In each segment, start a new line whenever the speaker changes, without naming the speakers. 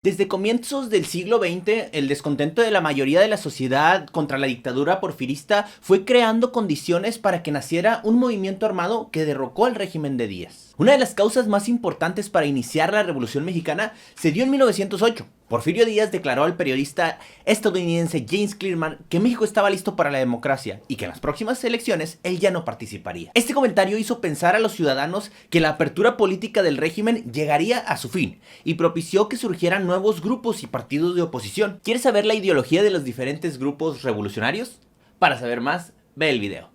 Desde comienzos del siglo XX, el descontento de la mayoría de la sociedad contra la dictadura porfirista fue creando condiciones para que naciera un movimiento armado que derrocó al régimen de Díaz. Una de las causas más importantes para iniciar la Revolución Mexicana se dio en 1908. Porfirio Díaz declaró al periodista estadounidense James Clearman que México estaba listo para la democracia y que en las próximas elecciones él ya no participaría. Este comentario hizo pensar a los ciudadanos que la apertura política del régimen llegaría a su fin y propició que surgieran nuevos grupos y partidos de oposición. ¿Quieres saber la ideología de los diferentes grupos revolucionarios? Para saber más, ve el video.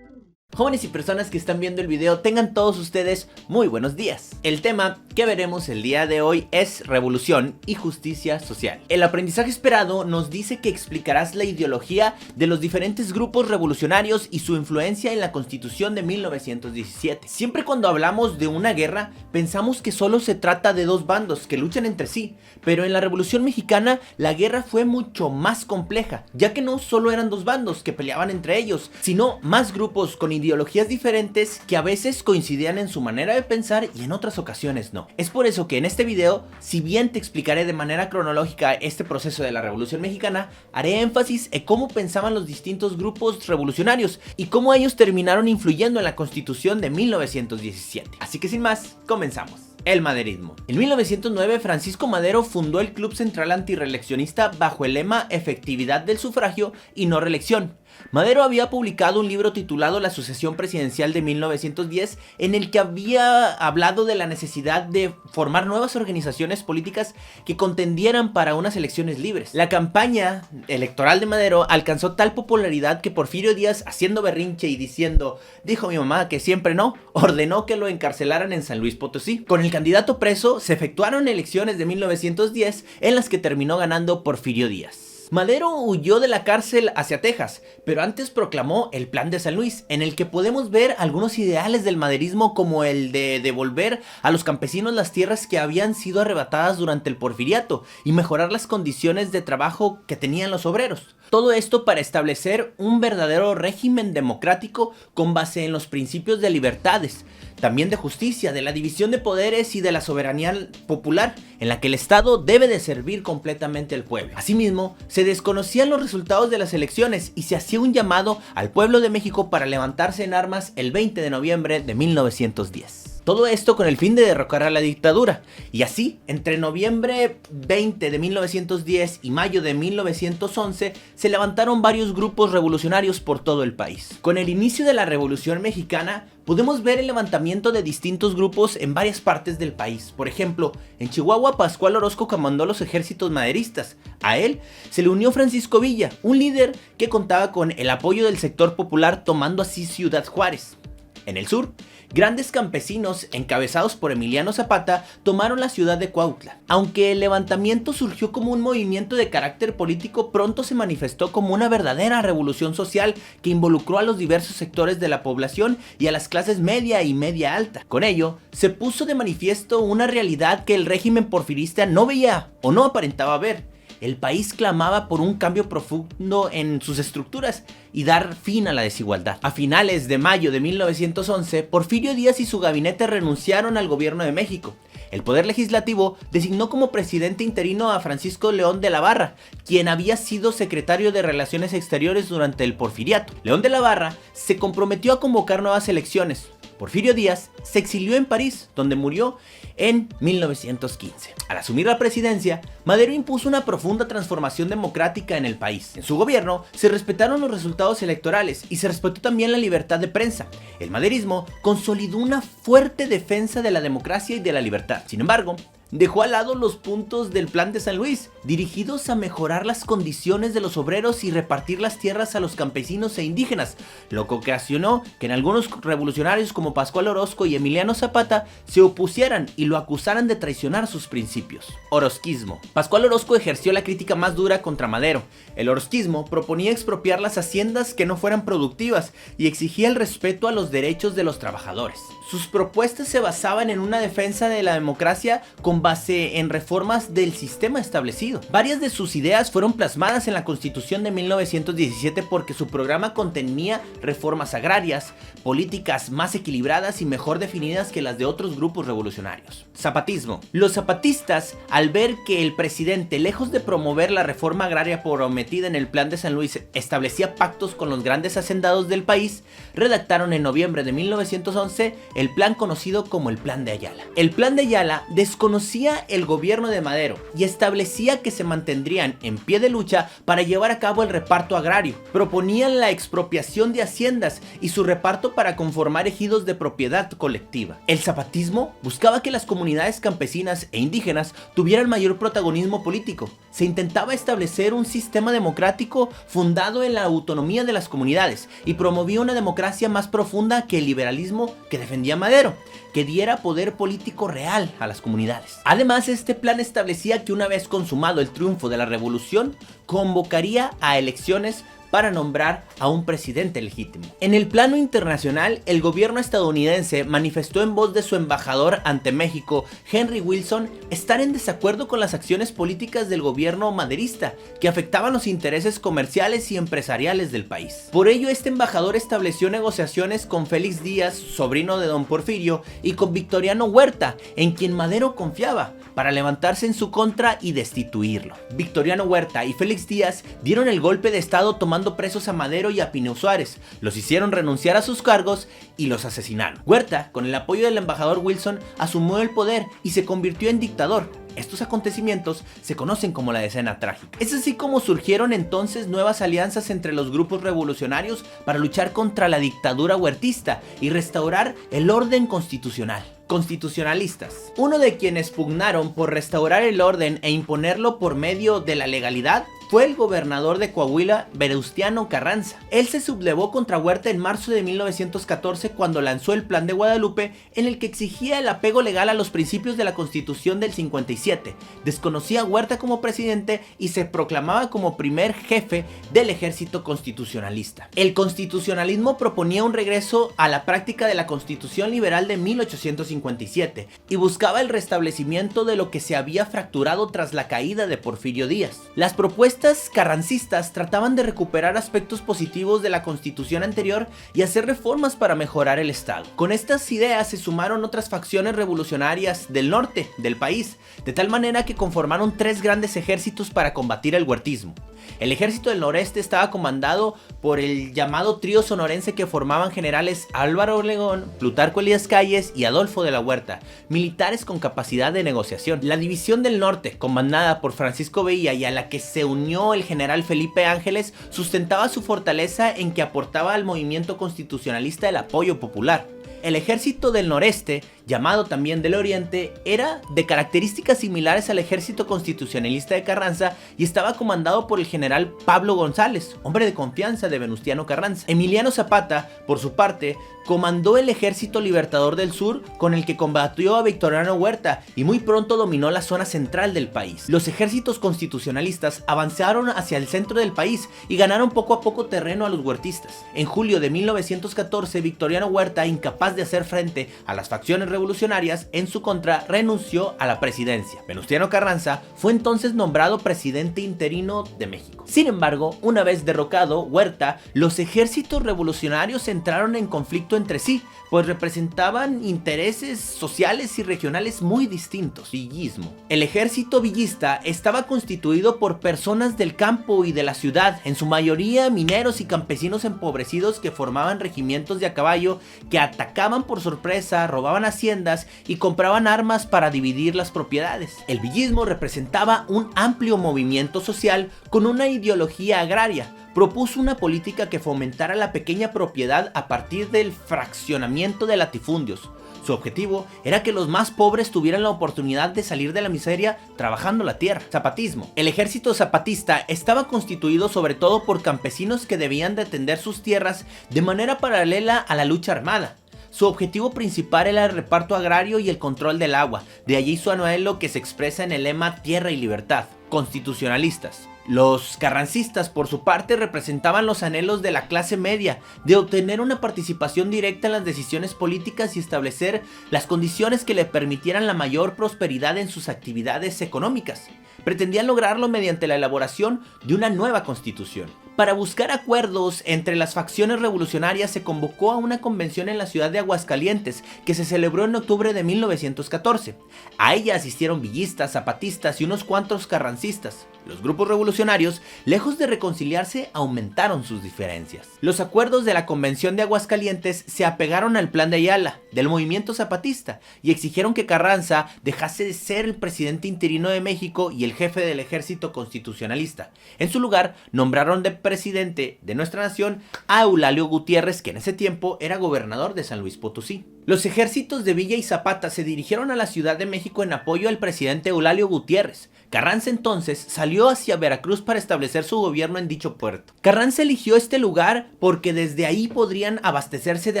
Jóvenes y personas que están viendo el video, tengan todos ustedes muy buenos días. El tema que veremos el día de hoy es revolución y justicia social. El aprendizaje esperado nos dice que explicarás la ideología de los diferentes grupos revolucionarios y su influencia en la Constitución de 1917. Siempre cuando hablamos de una guerra, pensamos que solo se trata de dos bandos que luchan entre sí, pero en la Revolución Mexicana la guerra fue mucho más compleja, ya que no solo eran dos bandos que peleaban entre ellos, sino más grupos con ideologías diferentes que a veces coincidían en su manera de pensar y en otras ocasiones no. Es por eso que en este video, si bien te explicaré de manera cronológica este proceso de la Revolución Mexicana, haré énfasis en cómo pensaban los distintos grupos revolucionarios y cómo ellos terminaron influyendo en la Constitución de 1917. Así que sin más, comenzamos. El maderismo. En 1909, Francisco Madero fundó el Club Central Antirreeleccionista bajo el lema efectividad del sufragio y no reelección. Madero había publicado un libro titulado La Sucesión Presidencial de 1910, en el que había hablado de la necesidad de formar nuevas organizaciones políticas que contendieran para unas elecciones libres. La campaña electoral de Madero alcanzó tal popularidad que Porfirio Díaz, haciendo berrinche y diciendo "dijo mi mamá que siempre no", ordenó que lo encarcelaran en San Luis Potosí. Con el candidato preso, se efectuaron elecciones de 1910 en las que terminó ganando Porfirio Díaz. Madero huyó de la cárcel hacia Texas, pero antes proclamó el Plan de San Luis, en el que podemos ver algunos ideales del maderismo, como el de devolver a los campesinos las tierras que habían sido arrebatadas durante el porfiriato y mejorar las condiciones de trabajo que tenían los obreros. Todo esto para establecer un verdadero régimen democrático con base en los principios de libertades, también de justicia, de la división de poderes y de la soberanía popular, en la que el Estado debe de servir completamente al pueblo. Asimismo, se desconocían los resultados de las elecciones y se hacía un llamado al pueblo de México para levantarse en armas el 20 de noviembre de 1910. Todo esto con el fin de derrocar a la dictadura. Y así, entre noviembre 20 de 1910 y mayo de 1911, se levantaron varios grupos revolucionarios por todo el país. Con el inicio de la Revolución Mexicana, podemos ver el levantamiento de distintos grupos en varias partes del país. Por ejemplo, en Chihuahua, Pascual Orozco comandó los ejércitos maderistas. A él se le unió Francisco Villa, un líder que contaba con el apoyo del sector popular, tomando así Ciudad Juárez. En el sur, grandes campesinos encabezados por Emiliano Zapata tomaron la ciudad de Cuautla. Aunque el levantamiento surgió como un movimiento de carácter político, pronto se manifestó como una verdadera revolución social que involucró a los diversos sectores de la población y a las clases media y media alta. Con ello, se puso de manifiesto una realidad que el régimen porfirista no veía o no aparentaba ver. El país clamaba por un cambio profundo en sus estructuras y dar fin a la desigualdad. A finales de mayo de 1911, Porfirio Díaz y su gabinete renunciaron al gobierno de México. El Poder Legislativo designó como presidente interino a Francisco León de la Barra, quien había sido secretario de Relaciones Exteriores durante el porfiriato. León de la Barra se comprometió a convocar nuevas elecciones. Porfirio Díaz se exilió en París, donde murió en 1915. Al asumir la presidencia, Madero impuso una profunda transformación democrática en el país. En su gobierno se respetaron los resultados electorales y se respetó también la libertad de prensa. El maderismo consolidó una fuerte defensa de la democracia y de la libertad. Sin embargo, dejó al lado los puntos del Plan de San Luis, dirigidos a mejorar las condiciones de los obreros y repartir las tierras a los campesinos e indígenas, lo que ocasionó que en algunos revolucionarios como Pascual Orozco y Emiliano Zapata se opusieran y lo acusaran de traicionar sus principios. Orozquismo. Pascual Orozco ejerció la crítica más dura contra Madero. El orozquismo proponía expropiar las haciendas que no fueran productivas y exigía el respeto a los derechos de los trabajadores. Sus propuestas se basaban en una defensa de la democracia con con base en reformas del sistema establecido. Varias de sus ideas fueron plasmadas en la Constitución de 1917 porque su programa contenía reformas agrarias, políticas más equilibradas y mejor definidas que las de otros grupos revolucionarios. Zapatismo. Los zapatistas, al ver que el presidente, lejos de promover la reforma agraria prometida en el Plan de San Luis, establecía pactos con los grandes hacendados del país, redactaron en noviembre de 1911 el plan conocido como el Plan de Ayala. El Plan de Ayala desconocía el gobierno de Madero y establecía que se mantendrían en pie de lucha para llevar a cabo el reparto agrario. Proponían la expropiación de haciendas y su reparto para conformar ejidos de propiedad colectiva. El zapatismo buscaba que las comunidades campesinas e indígenas tuvieran mayor protagonismo político. Se intentaba establecer un sistema democrático fundado en la autonomía de las comunidades y promovía una democracia más profunda que el liberalismo que defendía Madero, que diera poder político real a las comunidades. Además, este plan establecía que una vez consumado el triunfo de la revolución, convocaría a elecciones para nombrar a un presidente legítimo. En el plano internacional, el gobierno estadounidense manifestó en voz de su embajador ante México, Henry Wilson, estar en desacuerdo con las acciones políticas del gobierno maderista, que afectaban los intereses comerciales y empresariales del país. Por ello, este embajador estableció negociaciones con Félix Díaz, sobrino de don Porfirio, y con Victoriano Huerta, en quien Madero confiaba, para levantarse en su contra y destituirlo. Victoriano Huerta y Félix Díaz dieron el golpe de estado tomando presos a Madero y a Pino Suárez, los hicieron renunciar a sus cargos y los asesinaron. Huerta, con el apoyo del embajador Wilson, asumió el poder y se convirtió en dictador. Estos acontecimientos se conocen como la Decena Trágica. Es así como surgieron entonces nuevas alianzas entre los grupos revolucionarios para luchar contra la dictadura huertista y restaurar el orden constitucional. Constitucionalistas. Uno de quienes pugnaron por restaurar el orden e imponerlo por medio de la legalidad fue el gobernador de Coahuila, Venustiano Carranza. Él se sublevó contra Huerta en marzo de 1914 cuando lanzó el Plan de Guadalupe, en el que exigía el apego legal a los principios de la Constitución del 57. Desconocía a Huerta como presidente y se proclamaba como primer jefe del ejército constitucionalista. El constitucionalismo proponía un regreso a la práctica de la Constitución liberal de 1857 y buscaba el restablecimiento de lo que se había fracturado tras la caída de Porfirio Díaz. Las propuestas carrancistas trataban de recuperar aspectos positivos de la Constitución anterior y hacer reformas para mejorar el Estado. Con estas ideas se sumaron otras facciones revolucionarias del norte del país, de tal manera que conformaron tres grandes ejércitos para combatir el huertismo. El ejército del noreste estaba comandado por el llamado trío sonorense que formaban generales Álvaro Obregón, Plutarco Elías Calles y Adolfo de la Huerta, militares con capacidad de negociación. La división del norte, comandada por Francisco Villa y a la que se unió el general Felipe Ángeles, sustentaba su fortaleza en que aportaba al movimiento constitucionalista el apoyo popular. El ejército del noreste, llamado también del oriente, era de características similares al ejército constitucionalista de Carranza y estaba comandado por el general Pablo González, hombre de confianza de Venustiano Carranza. Emiliano Zapata, por su parte, comandó el ejército libertador del sur, con el que combatió a Victoriano Huerta y muy pronto dominó la zona central del país. Los ejércitos constitucionalistas avanzaron hacia el centro del país y ganaron poco a poco terreno a los huertistas. En julio de 1914, Victoriano Huerta, incapaz de hacer frente a las facciones revolucionarias en su contra, renunció a la presidencia. Venustiano Carranza fue entonces nombrado presidente interino de México. Sin embargo, una vez derrocado Huerta, los ejércitos revolucionarios entraron en conflicto entre sí, pues representaban intereses sociales y regionales muy distintos. Villismo. El ejército villista estaba constituido por personas del campo y de la ciudad, en su mayoría mineros y campesinos empobrecidos que formaban regimientos de a caballo que atacaban por sorpresa, robaban haciendas y compraban armas para dividir las propiedades. El villismo representaba un amplio movimiento social con una ideología agraria. Propuso una política que fomentara la pequeña propiedad a partir del fraccionamiento de latifundios. Su objetivo era que los más pobres tuvieran la oportunidad de salir de la miseria trabajando la tierra. Zapatismo. El ejército zapatista estaba constituido sobre todo por campesinos que debían defender sus tierras de manera paralela a la lucha armada. Su objetivo principal era el reparto agrario y el control del agua, de allí su anhelo que se expresa en el lema Tierra y Libertad. Constitucionalistas. Los carrancistas, por su parte, representaban los anhelos de la clase media de obtener una participación directa en las decisiones políticas y establecer las condiciones que le permitieran la mayor prosperidad en sus actividades económicas. Pretendían lograrlo mediante la elaboración de una nueva constitución. Para buscar acuerdos entre las facciones revolucionarias se convocó a una convención en la ciudad de Aguascalientes que se celebró en octubre de 1914. A ella asistieron villistas, zapatistas y unos cuantos carrancistas. Los grupos revolucionarios, lejos de reconciliarse, aumentaron sus diferencias. Los acuerdos de la Convención de Aguascalientes se apegaron al plan de Ayala, del movimiento zapatista, y exigieron que Carranza dejase de ser el presidente interino de México y el jefe del ejército constitucionalista. En su lugar, nombraron de presidente de nuestra nación a Eulalio Gutiérrez, que en ese tiempo era gobernador de San Luis Potosí. Los ejércitos de Villa y Zapata se dirigieron a la Ciudad de México en apoyo al presidente Eulalio Gutiérrez. Carranza entonces salió hacia Veracruz para establecer su gobierno en dicho puerto. Carranza eligió este lugar porque desde ahí podrían abastecerse de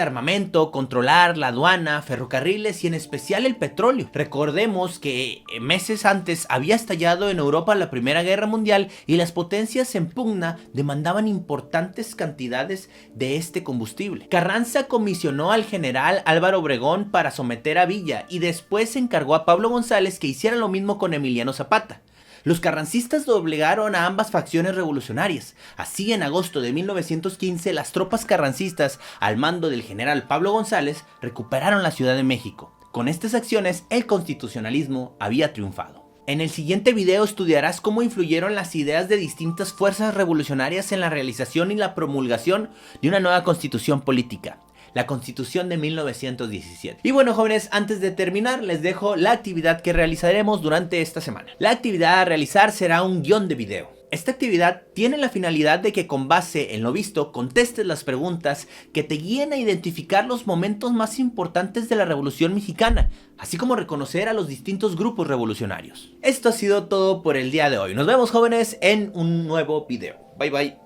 armamento, controlar la aduana, ferrocarriles y en especial el petróleo. Recordemos que meses antes había estallado en Europa la Primera Guerra Mundial y las potencias en pugna demandaban importantes cantidades de este combustible. Carranza comisionó al general Álvaro Obregón para someter a Villa y después encargó a Pablo González que hiciera lo mismo con Emiliano Zapata. Los carrancistas doblegaron a ambas facciones revolucionarias. Así, en agosto de 1915, las tropas carrancistas, al mando del general Pablo González, recuperaron la Ciudad de México. Con estas acciones, el constitucionalismo había triunfado. En el siguiente video estudiarás cómo influyeron las ideas de distintas fuerzas revolucionarias en la realización y la promulgación de una nueva constitución política, la Constitución de 1917. Y bueno, jóvenes, antes de terminar les dejo la actividad que realizaremos durante esta semana. La actividad a realizar será un guión de video. Esta actividad tiene la finalidad de que con base en lo visto contestes las preguntas que te guíen a identificar los momentos más importantes de la Revolución Mexicana, así como reconocer a los distintos grupos revolucionarios. Esto ha sido todo por el día de hoy. Nos vemos, jóvenes, en un nuevo video. Bye bye.